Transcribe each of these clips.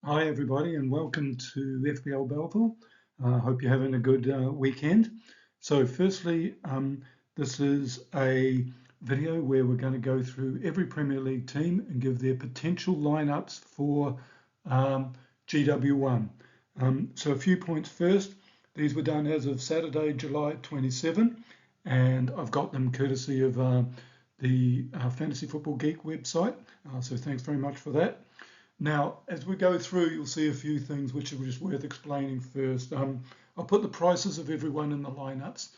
Hi everybody and welcome to FPL Belleville. Hope you're having a good weekend. So firstly, this is a video where we're going to go through every Premier League team and give their potential lineups for GW1. So a few points first. These were done as of Saturday, July 27, and I've got them courtesy of the Fantasy Football Geek website. So thanks very much for that. Now, as we go through, you'll see a few things which are just worth explaining first. I'll put the prices of everyone in the lineups,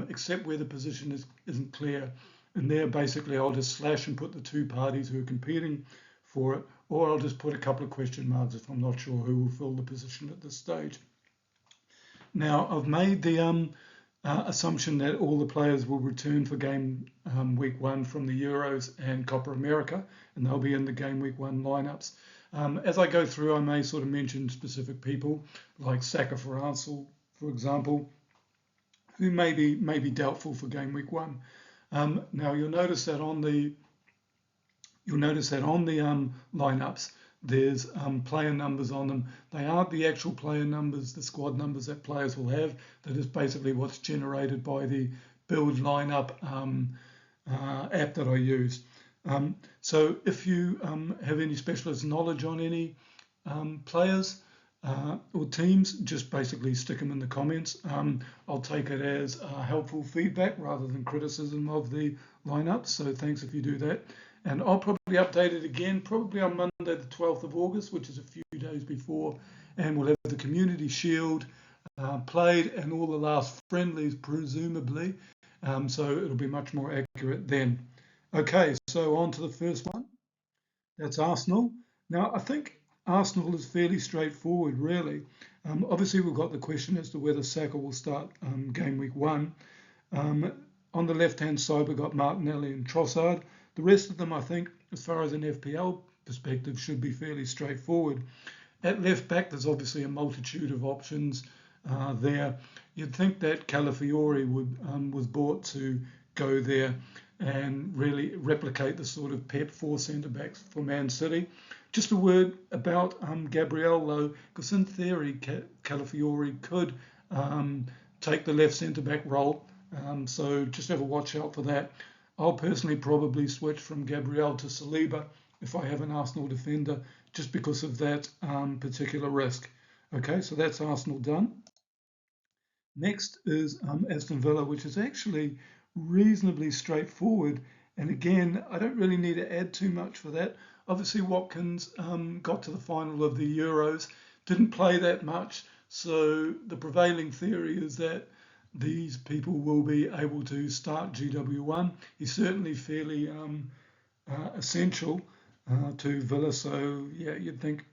except where the position isn't clear. And there, basically, I'll just slash and put the two parties who are competing for it, or I'll just put a couple of question marks if I'm not sure who will fill the position at this stage. Now, I've made the assumption that all the players will return for game week 1 from the Euros and Copa America, and they'll be in the game week 1 lineups. As I go through, I may sort of mention specific people like Saka for Arsenal, for example, who may be doubtful for game week 1. Now you'll notice that on the lineups, there's player numbers on them. They aren't the actual player numbers, the squad numbers that players will have. That is basically what's generated by the build lineup app that I use. So if you have any specialist knowledge on any players or teams, just basically stick them in the comments. I'll take it as helpful feedback rather than criticism of the lineup. So thanks if you do that. And I'll probably update it again, probably on Monday the 12th of August, which is a few days before. And we'll have the Community Shield played and all the last friendlies, presumably. So it'll be much more accurate then. Okay, so on to the first one. That's Arsenal. Now, I think Arsenal is fairly straightforward, really. Obviously, we've got the question as to whether Saka will start game week 1. On the left-hand side, we've got Martinelli and Trossard. The rest of them, I think, as far as an FPL perspective, should be fairly straightforward. At left back, there's obviously a multitude of options there. You'd think that Calafiori was bought to go there and really replicate the sort of Pep 4 centre-backs for Man City. Just a word about Gabriel, though, because in theory, Calafiori could take the left centre-back role. So just have a watch out for that. I'll personally probably switch from Gabriel to Saliba if I have an Arsenal defender, just because of that particular risk. Okay, so that's Arsenal done. Next is Aston Villa, which is actually reasonably straightforward. And again, I don't really need to add too much for that. Obviously, Watkins got to the final of the Euros, didn't play that much. So the prevailing theory is that these people will be able to start GW1. He's certainly fairly essential to Villa. So yeah, you'd think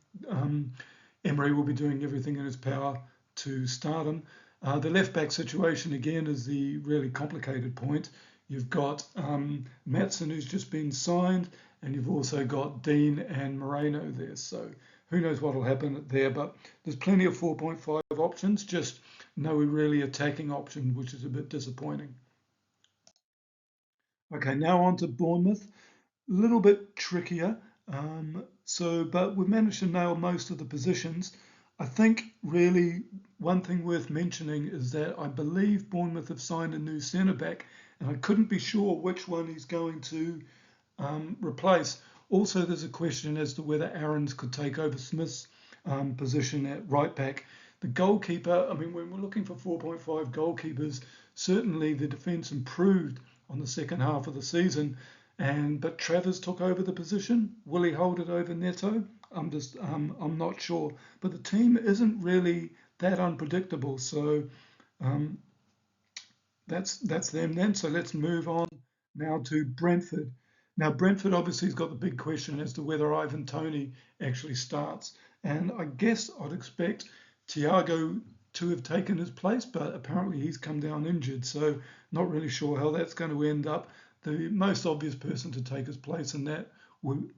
Emery will be doing everything in his power to start him. The left back situation again is the really complicated point. You've got Maatsen, who's just been signed, and you've also got Dean and Moreno there. So who knows what will happen there, but there's plenty of 4.5 options, just no really attacking option, which is a bit disappointing. Okay, now on to Bournemouth. A little bit trickier. But we've managed to nail most of the positions. I think really one thing worth mentioning is that I believe Bournemouth have signed a new centre-back, and I couldn't be sure which one he's going to replace. Also, there's a question as to whether Aarons could take over Smith's position at right back. The goalkeeper, I mean, when we're looking for 4.5 goalkeepers, certainly the defence improved on the second half of the season, but Travers took over the position. Will he hold it over Neto? I'm not sure. But the team isn't really that unpredictable, so that's them then. So let's move on now to Brentford. Now, Brentford obviously has got the big question as to whether Ivan Toney actually starts. And I guess I'd expect Thiago to have taken his place, but apparently he's come down injured. So not really sure how that's going to end up. The most obvious person to take his place in that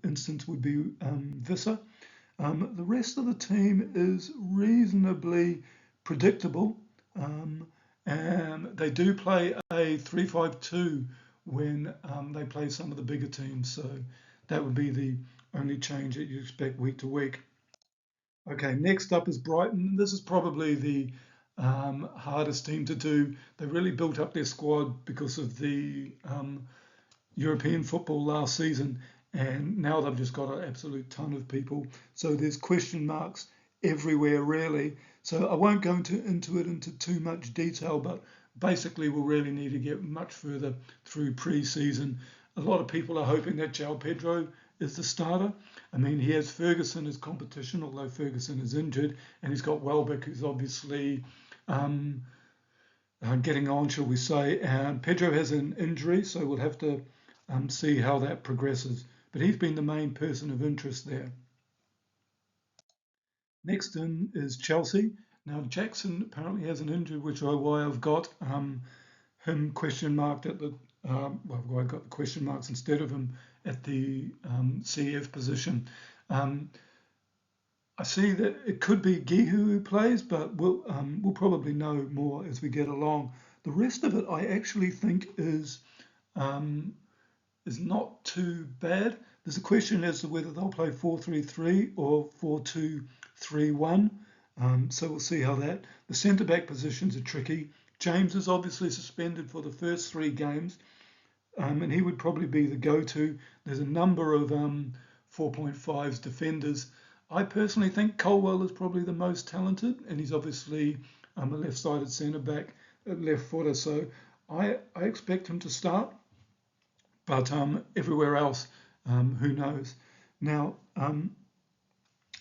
instance would be Visser. The rest of the team is reasonably predictable. And they do play a 3-5-2 when they play some of the bigger teams. So that would be the only change that you expect week to week. Okay, next up is Brighton. This is probably the hardest team to do. They really built up their squad because of the European football last season, and now they've just got an absolute ton of people. So there's question marks everywhere, really. So I won't go into it into too much detail, but basically we'll really need to get much further through pre-season. A lot of people are hoping that João Pedro is the starter. I mean, he has Ferguson as competition, although Ferguson is injured, and he's got Welbeck, who's obviously um, getting on, shall we say. Pedro has an injury, so we'll have to see how that progresses. But he's been the main person of interest there. Next in is Chelsea. Now Jackson apparently has an injury, which is why I've got him question marked at the well, I got the question marks instead of him at the CF position. I see that it could be Gihu who plays, but we'll probably know more as we get along. The rest of it, I actually think, um, is not too bad. There's a question as to whether they'll play 4-3-3 or 4-2-3-1. So we'll see how that. The centre back positions are tricky. James is obviously suspended for the first 3 games, and he would probably be the go-to. There's a number of 4.5s defenders. I personally think Colwell is probably the most talented, and he's obviously a left-sided centre back, left footer. So I expect him to start. But everywhere else, who knows? Now,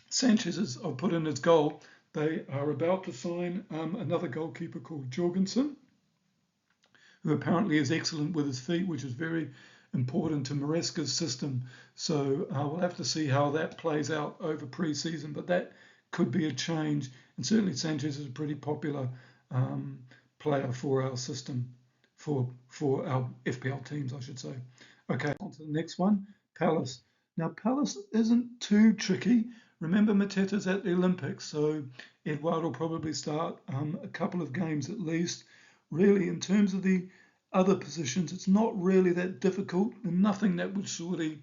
Sanchez is, I'll put in his goal. They are about to sign another goalkeeper called Jorgensen, who apparently is excellent with his feet, which is very important to Maresca's system. So we'll have to see how that plays out over pre-season, but that could be a change. And certainly Sanchez is a pretty popular player for our system, for our FPL teams, I should say. Okay, on to the next one, Palace. Now, Palace isn't too tricky. Remember, Mateta's at the Olympics, so Edouard will probably start a couple of games at least. Really, in terms of the other positions, it's not really that difficult, and nothing that would surely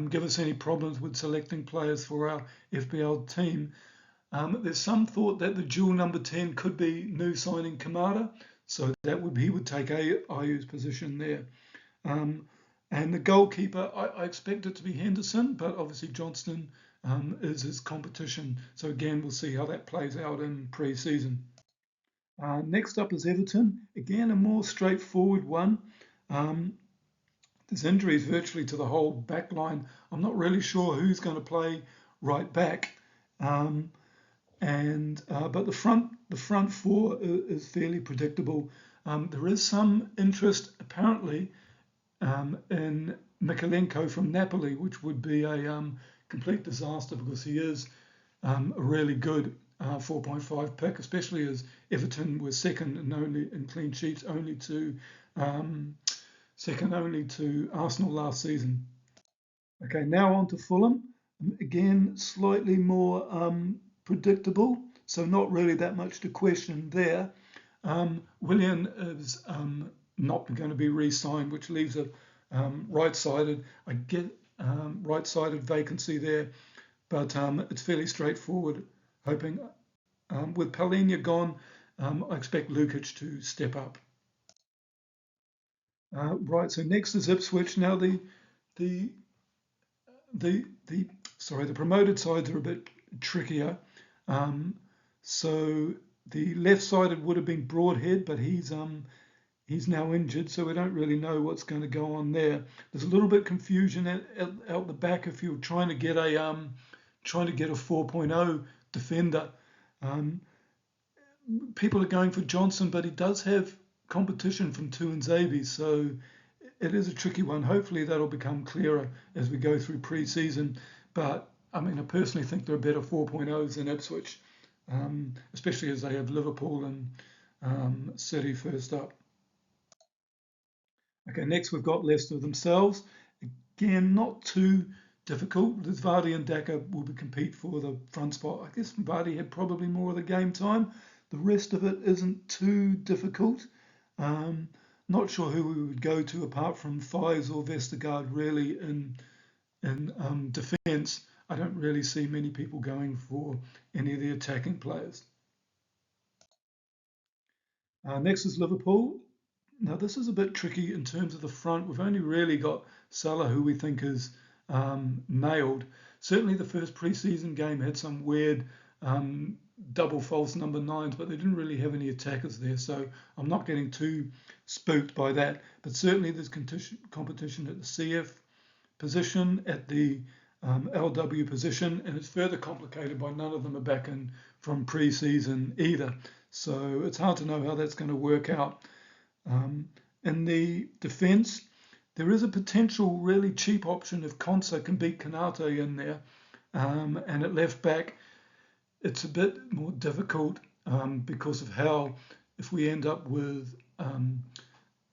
give us any problems with selecting players for our FPL team. There's some thought that the dual number 10 could be new signing Kamada, so that he would take Ayu's position there. And the goalkeeper, I expect it to be Henderson, but obviously Johnston is his competition. So again, we'll see how that plays out in pre-season. Next up is Everton. Again, a more straightforward one. There's injuries virtually to the whole back line. I'm not really sure who's going to play right back. But the front four is fairly predictable. There is some interest apparently in Mikalenko from Napoli, which would be a complete disaster because he is a really good 4.5 pick, especially as Everton were second and only in clean sheets, second only to Arsenal last season. Okay, now on to Fulham. Again, slightly more predictable, so not really that much to question there. Willian is not going to be re-signed, which leaves a right-sided, right-sided vacancy there, but it's fairly straightforward. Hoping with Palhinha gone, I expect Lukic to step up. Right, so next is Ipswich. Now the promoted sides are a bit trickier. So the left-sided would have been Broadhead, but he's now injured, so we don't really know what's going to go on there. There's a little bit of confusion out the back if you're trying to get a 4.0 defender. People are going for Johnson, but he does have competition from Tuanzebe, so it is a tricky one. Hopefully that'll become clearer as we go through pre-season. But I mean, I personally think there are better 4.0s than Ipswich, especially as they have Liverpool and City first up. Okay, next we've got Leicester themselves. Again, not too difficult. There's Vardy and Daka will compete for the front spot. I guess Vardy had probably more of the game time. The rest of it isn't too difficult. Not sure who we would go to apart from Fies or Vestergaard really in defence. I don't really see many people going for any of the attacking players. Next is Liverpool. Now, this is a bit tricky in terms of the front. We've only really got Salah, who we think is nailed. Certainly, the first pre-season game had some weird double false number 9s, but they didn't really have any attackers there. So I'm not getting too spooked by that. But certainly, there's competition at the CF position, at the LW position, and it's further complicated by none of them are back in from pre-season either. So it's hard to know how that's going to work out. In the defence, there is a potential really cheap option if Konsa can beat Kanate in there. And at left back, it's a bit more difficult because of how, if we end up with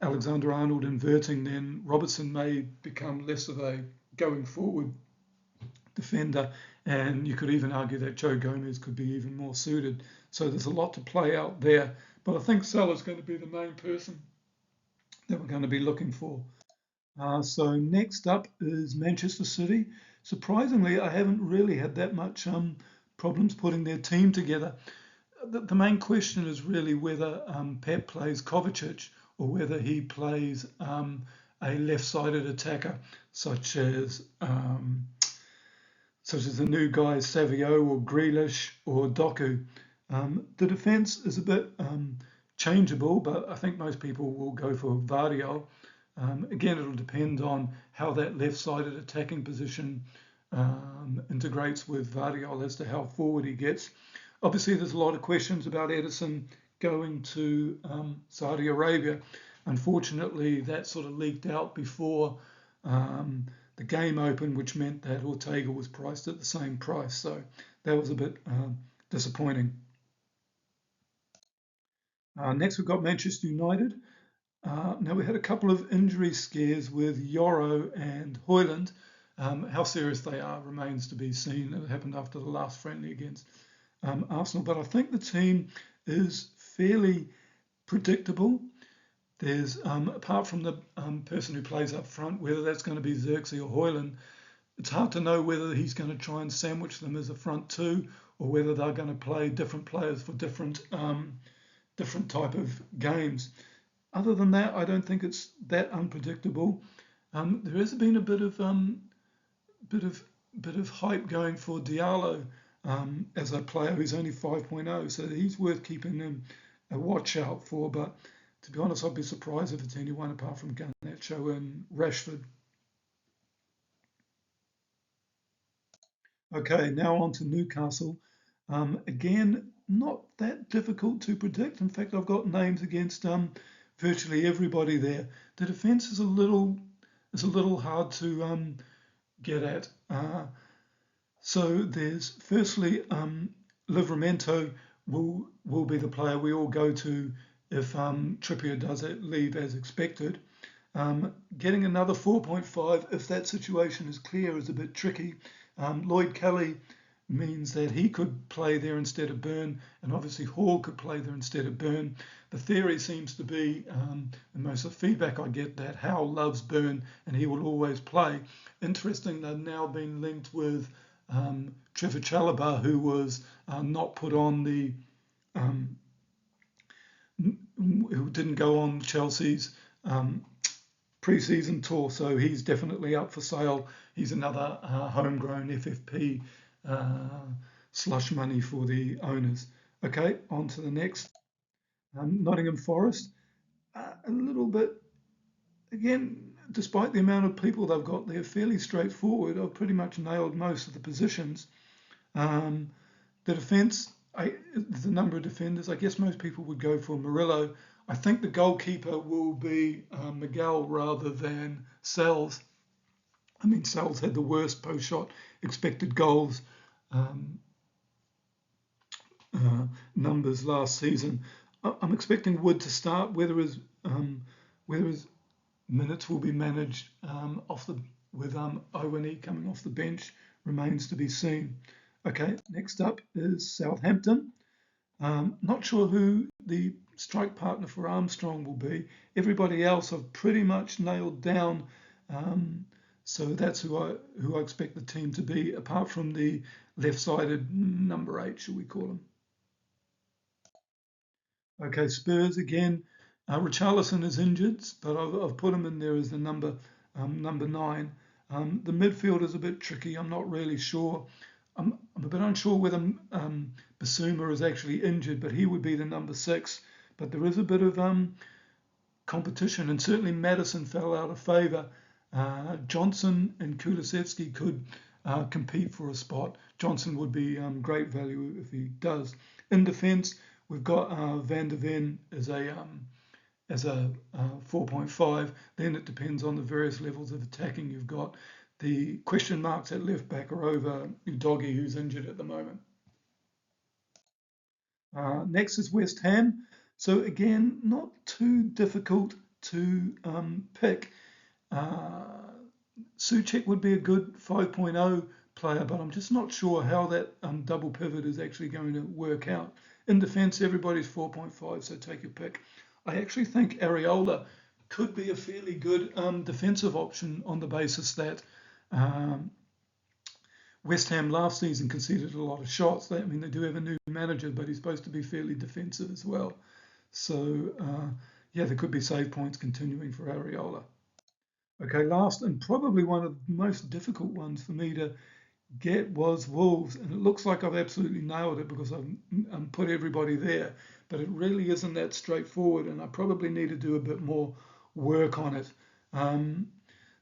Alexander-Arnold inverting, then Robertson may become less of a going forward defender, and you could even argue that Joe Gomez could be even more suited. So there's a lot to play out there, but I think Salah's going to be the main person that we're going to be looking for. So next up is Manchester City. Surprisingly, I haven't really had that much problems putting their team together. The main question is really whether Pep plays Kovacic or whether he plays a left-sided attacker such as the new guys Savio or Grealish or Doku. The defence is a bit changeable, but I think most people will go for Vardiol. Again, it'll depend on how that left-sided attacking position integrates with Vardiol as to how forward he gets. Obviously, there's a lot of questions about Ederson going to Saudi Arabia. Unfortunately, that sort of leaked out before the game opened, which meant that Ortega was priced at the same price. So that was a bit disappointing. Next, we've got Manchester United. Now, we had a couple of injury scares with Yoro and Højlund. How serious they are remains to be seen. It happened after the last friendly against Arsenal. But I think the team is fairly predictable. There's, apart from the person who plays up front, whether that's going to be Xerxes or Højlund, it's hard to know whether he's going to try and sandwich them as a front two or whether they're going to play different players for different type of games. Other than that, I don't think it's that unpredictable. There has been a bit of hype going for Diallo as a player who's only 5.0, so he's worth keeping a watch out for. But to be honest, I'd be surprised if it's anyone apart from Garnacho and Rashford. Okay, now on to Newcastle. Again, not that difficult to predict. In fact, I've got names against virtually everybody there. The defence is a little hard to get at. So there's firstly Livramento will be the player we all go to if Trippier does leave as expected. Getting another 4.5 if that situation is clear is a bit tricky. Lloyd Kelly means that he could play there instead of Burn, and obviously Hall could play there instead of Burn. The theory seems to be, and most of the feedback I get, that Howe loves Burn and he will always play. Interesting, they've now been linked with Trevor Chalobah, who was not put on the, who didn't go on Chelsea's pre-season tour, so he's definitely up for sale. He's another homegrown FFP slush money for the owners. Okay, on to the next. Nottingham Forest, a little bit, again, despite the amount of people they've got, they're fairly straightforward. I've pretty much nailed most of the positions. The defence, the number of defenders, I guess most people would go for Murillo. I think the goalkeeper will be Miguel rather than Sells. I mean, Sells had the worst post-shot expected goals numbers last season. I'm expecting Wood to start. Whether his minutes will be managed with Oweney coming off the bench remains to be seen. Okay, next up is Southampton. Not sure who the strike partner for Armstrong will be. Everybody else I've pretty much nailed down. So that's who I expect the team to be, apart from the left-sided number 8, should we call him. Okay, Spurs again. Richarlison is injured, but I've put him in there as the number 9. The midfield is a bit tricky. I'm not really sure. I'm a bit unsure whether Basuma is actually injured, but he would be the number 6. But there is a bit of competition, and certainly Maddison fell out of favour. Johnson and Kulusevski could compete for a spot. Johnson would be great value if he does. In defence, we've got Van der Ven as a 4.5. Then it depends on the various levels of attacking you've got. The question marks at left back are over Udogie, who's injured at the moment. Next is West Ham. So again, not too difficult to pick. Souček would be a good 5.0 player, but I'm just not sure how that double pivot is actually going to work out. In defence, everybody's 4.5, so take your pick. I actually think Areola could be a fairly good defensive option on the basis that West Ham last season conceded a lot of shots. I mean, they do have a new manager, but he's supposed to be fairly defensive as well. So, yeah, there could be save points continuing for Areola. Okay, last and probably one of the most difficult ones for me to get was Wolves, and it looks like I've absolutely nailed it because I've put everybody there, but it really isn't that straightforward, and I probably need to do a bit more work on it.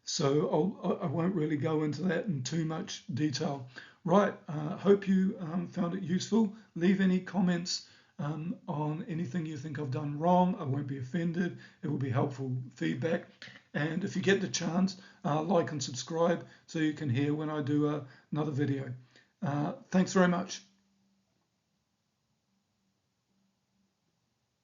So I won't really go into that in too much detail. Right, hope you found it useful. Leave any comments on anything you think I've done wrong. I won't be offended. It will be helpful feedback. And if you get the chance, like and subscribe so you can hear when I do another video. Thanks very much.